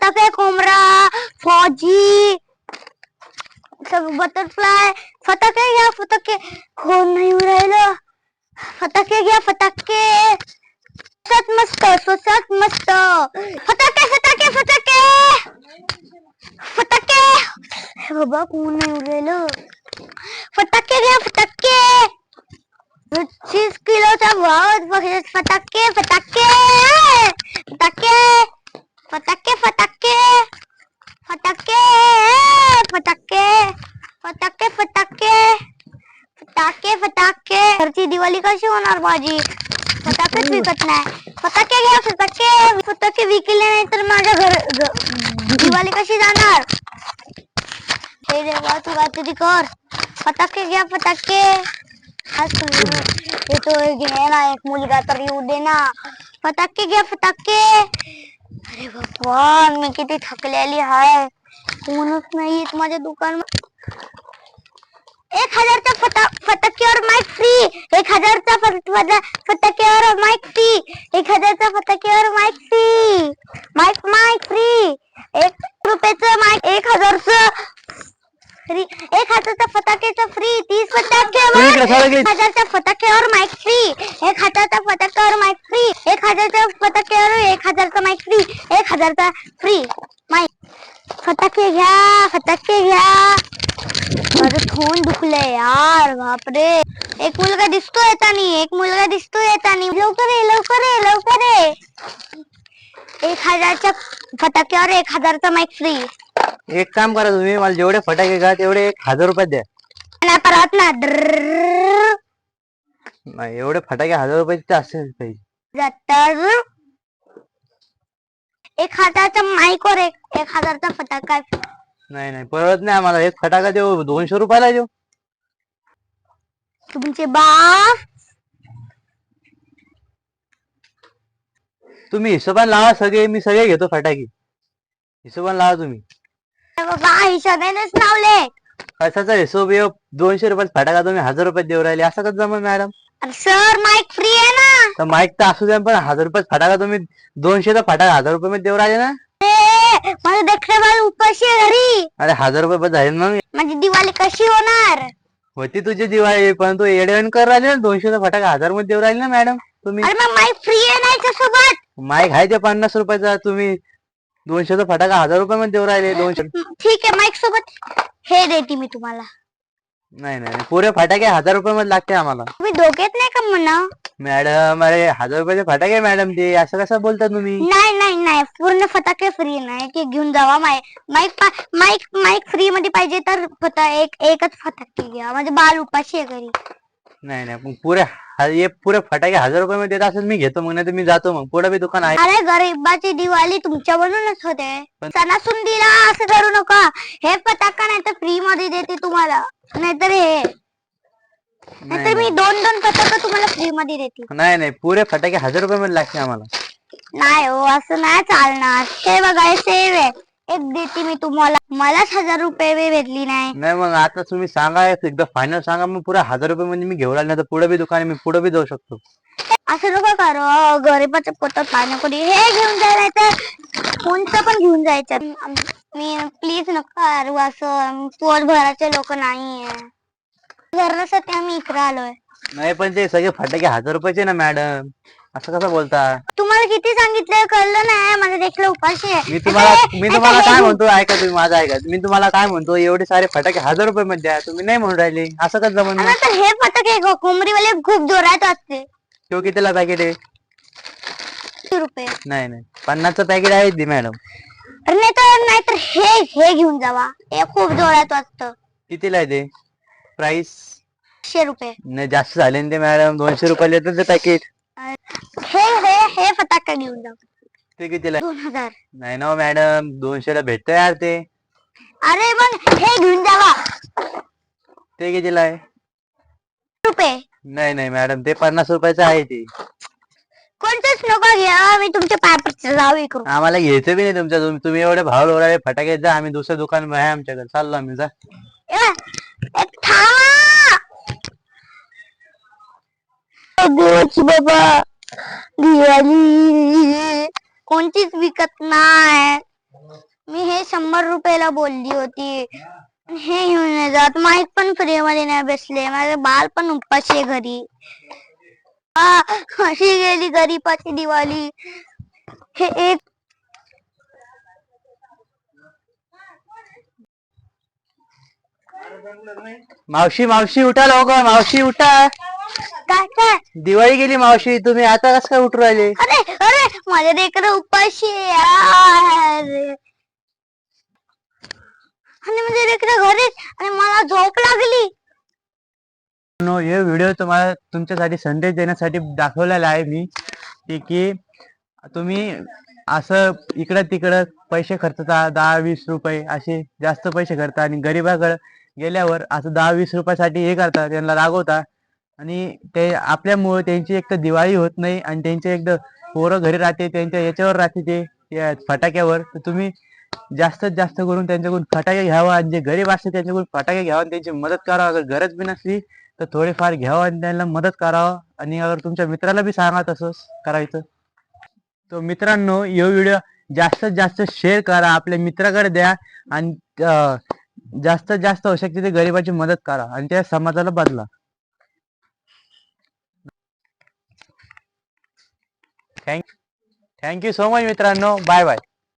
फटाके कोमरा फौजी सब बटरफ्लाय फटाके घ्या फटाके कोण नाही राहिलं फटाके घ्या फटाके स्वच्छत मस्त फटाके फटाके फटाके फटाके बाबा कोण नाही राहिलं फटाके घ्या फटाके 25 किलोचा भाव फटाके फटाके फटाके फटाके फटाके फटाके फटाके फटाके फटाके फटाके फटाके घरची दिवाळी कशी होणार माझी फटाकेच विकत नाही फटाके घ्या फटाके फटाके विकले नाही तर माझ्या घर दिवाळी कशी जाणार हे देवा तू काहीतरी कर फटाके घ्या फटाके येतो घे ना एक मुलगा तर येऊ दे ना फटाके घ्या फटाके अरे भगवान मी किती थकलेली आहे कोणच नाही येत माझ्या दुकानात 1000चा फटाक्यावर माईक फ्री 1000चा फटाक्यावर माईक फ्री 1000चा फटाक्यावर माईक फ्री माईक फ्री 1 रुपयाचं माईक 1000चं फ्री 1000चा फटाक्याचं फ्री 30 फटाके 1000च्या फटाक्यावर माईक फ्री 1000च्या फटाक्यावर माईक फ्री 1000च्या फटाक्यावर 1000चा माईक फ्री 1000चा फ्री माईक फटाके घ्या माझं तोंड दुखलंय यार बापरे एक मुलगा दिसतोय येतानी लवकर ये 1000च्या फटाक्यावर 1000चा माईक फ्री एक काम करा तुम्ही मला जेवढे फटाके घ्या तेवढे 1000 रुपयात द्या परत ना नाही एवढे फटाके 1000 रुपयाचे असेल पाहिजे तर 1000चा माईक और 1000चा फटाका नाही परत नाही आम्हाला एक फटाका देऊ 200 रुपयाला देऊ तुमचे बाप तुम्ही हिशोबान लावा सगळे मी सगळे घेतो फटाके हिशोबान लावा तुम्ही बाबा हिशोबानेच लावले कशाचा हिशोब 200 रुपयात फटाका तुम्ही 1000 रुपयात देऊ राहिले असं कसं जमल मॅडम सर माईक फ्री आहे ना तर माईक तर असू द्या पण 1000 रुपयात फटाका तुम्ही 200चा फटाका 1000 रुपये मध्ये देऊ राहिले ना माझं देखणे बाळ उपाशी आहे घरी अरे 1000 रुपये झाले मग माझी दिवाळी कशी होणार होती तुझी दिवाळी पण तू येडेवण कर राहिले ना 200चा फटाका 1000 मध्ये देऊ राहिले ना मॅडम तुम्ही अरे मग माईक फ्री आहे ना सोबत माईक आहे ते 50 रुपयाचा तुम्ही 200चा फटाका 1000 रुपये मध्ये देऊ राहिले 200 ठीक आहे माईक सोबत हे देते मी तुम्हाला नाही पुरे फटाके 1000 रुपये मध्ये लागते आम्हाला तुम्ही दोघेच नाही का म्हणा मॅडम अरे 1000 रुपयाचे फटाके मॅडम ते असं कसं बोलता तुम्ही नाही पूर्ण फटाके फ्री नाही ते घेऊन जावा माईक फ्री मध्ये पाहिजे तर एकच फटाके घ्या माझे बाल उपाशी आहे घरी नाही पुरे फटाके 1000 रुपये मध्ये देत असेल मी घेतो मग नाही तर मी जातो मग पुढे बी दुकान आहे अरे गरीबाची दिवाळी तुमच्या म्हणूनच होते सणासुंदीला असं करू नका हे फटाका नाही तर फ्री मध्ये देते तुम्हाला नाहीतर मी 2 फटाका तुम्हाला फ्री मध्ये देते नाही पुरे फटाके 1000 रुपये मध्ये लागते आम्हाला नाही हो असं नाही चालणार हे बघा हे सेव आहे एक देते मी तुम्हाला मलाच 1000 रुपये भेटली नाही मग आता तुम्ही सांगा एकदा फायनल सांगा मग पुरा 1000 रुपये मध्ये मी घेऊन आले तर पुढे बी दुकान मी पुढे बी जाऊ शकतो असं नको करू गरीबाच्या पोटात पाणी कोणी हे घेऊन जायचं कोणतं पण घेऊन जायचं मी प्लीज नका करू असं पोट भराचे लोक नाहीये घरासाठी आम्ही इकडे आलोय नाही पण ते सगळे फटाके 1000 रुपयाचे ना मॅडम असं कसं बोलता तुम्हाला किती सांगितलं कळलं नाही माझं देखलं उपाशी आहे मी तुम्हाला काय म्हणतो ऐका तुम्ही माझं ऐका मी तुम्हाला काय म्हणतो एवढे सारे फटाके 1000 रुपये मध्ये द्या तुम्ही नाही म्हणून राहिले असं कसं जमन हे फटाके कोंबडीवाले खूप जोरात असते तो कितीला पॅकेट आहे 100 रुपये नाही 50चं पॅकेट आहे मॅडम नाहीतर हे घेऊन जावा हे खूप जोरात वाजतं कितीला आहे ते प्राइस 100 रुपये नाही जास्त झाले ना ते मॅडम 200 रुपयाला येतं ते पॅकेट हे फटाका घेऊन जाऊ ते कितीला 2000 नाही ना मॅडम 200 ला भेटत यार ते अरे मग हे घेऊन जावा ते कितीला आहे रुपये नाही मॅडम ते 50 रुपयाचं आहे ते कोणतंच नको घ्या मी तुमच्या पायापासून जाऊ इकडून आम्हाला घ्यायचं बी नाही तुमच्या तुम्ही एवढे भाव लोळाले फटाके जा आम्ही दुसऱ्या दुकान आहे आमच्याकडे चाललो आम्ही जा बाबा दिवाळी कोणतीच विकत नाही 100 रुपयाला बोलली होती. हे घेऊन नाही जात, माईक पण फ्री मध्ये नाही बसले, माझे बाल पण उपाशी आहे घरी. अशी गेली गरीबाची दिवाळी. हे एक मावशी मावशी उठा लवकर, मावशी उठा. काय काय दिवाळी गेली मावशी, तुम्ही आता कसं काय उठू राहिले? अरे अरे माझे लेकर उपाशी आहे. अरे आणि माझे लेकर घरीच आणि मला झोप लागली. हे व्हिडिओ तुम्हाला तुमच्यासाठी संदेश देण्यासाठी दाखवलेला आहे मी की तुम्ही असं इकडं तिकडं पैसे खर्चता, 10-20 रुपये असे जास्त पैसे खर्चता आणि गरीबाकडे गेल्यावर असं 10-20 रुपयासाठी हे करता, त्यांना रागवता आणि ते आपल्यामुळे त्यांची एक तर दिवाळी होत नाही आणि त्यांचे एक तर पोरं घरी राहते, त्यांच्या याच्यावर राहते ते त्या फटाक्यावर. तर तुम्ही जास्तीत जास्त करून त्यांच्याकडून फटाके घ्यावा आणि जे गरीब असते त्यांच्याकडून फटाके घ्यावा आणि त्यांची मदत करावा. अगर गरज बी नसली तर थोडेफार घ्यावं आणि त्यांना मदत करावं. आणि अगर तुमच्या मित्राला बी सांगा तसंच करायचं. तर मित्रांनो, हे व्हिडिओ जास्तीत जास्त शेअर करा, आपल्या मित्राकडे द्या आणि जास्तीत जास्त आवश्यक तिथे गरिबाची मदत करा आणि त्या समाजाला बदला. थँक्यू सो मच मित्रांनो, बाय बाय.